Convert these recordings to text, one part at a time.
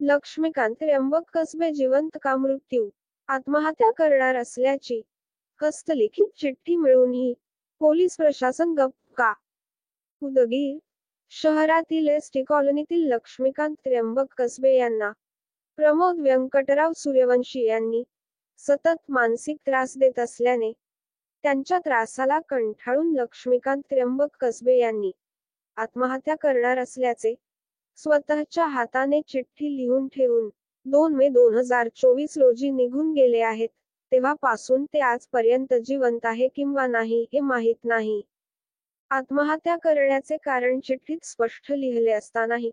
लक्ष्मीकांत त्र्यंबक कसबे जिवंत का मृत्यू? आत्महत्या करणार असल्याची हस्तलिखित चिठ्ठी मिळूनही पोलीस प्रशासन गप्प का? उदगीर शहरातील एसटी कॉलनीतील लक्ष्मीकांत त्र्यंबक कसबे यांना प्रमोद व्यंकटराव सूर्यवंशी यांनी सतत मानसिक त्रास देत असल्याने त्यांच्या त्रासाला कंटाळून लक्ष्मीकांत त्र्यंबक कसबे यांनी आत्महत्या करणार असल्याचे स्वतःच्या हाताने चिठ्ठी लिहून ठेवून 2 मे 2024 रोजी निघून गेले आहेत. तेव्हापासून ते आजपर्यंत जिवंत आहे किंवा नाही हे माहीत नाही. आत्महत्या करण्याचे कारण चिठ्ठीत स्पष्ट लिहिले असतानाही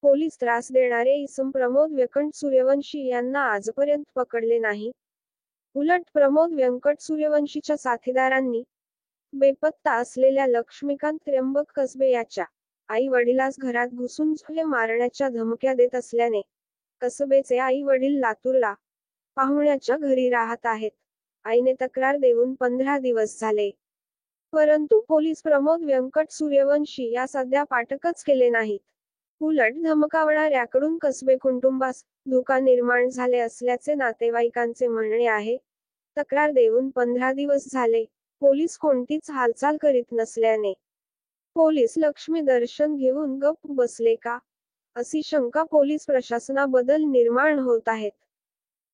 पोलीस त्रास देणारे इसम प्रमोद व्यंकट सूर्यवंशी यांना आजपर्यंत पकडले नाही. उलट प्रमोद व्यंकट सूर्यवंशीच्या साथीदारांनी बेपत्ता असलेल्या लक्ष्मीकांत त्र्यंबक कसबे याच्या आई वडिलास घरात घुसून झोले मारण्याच्या धमक्या देत असल्याने कसबेचे आई वडील लातूरला पाहुण्याच्या घरी राहत आहेत. आईने तक्रार देऊन 15 दिवस झाले. परंतु पोलीस प्रमोद व्यंकट सूर्यवंशी या सध्या पाठकच केले नाहीत. उलट धमकावणाऱ्याकडून कसबे कुटुंबास धोका निर्माण झाले असल्याचे नातेवाईकांचे म्हणणे आहे. तक्रार देऊन 15 दिवस झाले, पोलीस कोणतीच हालचाल करीत नसल्याने पोलीस लक्ष्मी दर्शन घेऊन गप्प बसले का, अशी शंका पोलीस प्रशासनाबद्दल निर्माण होत आहेत.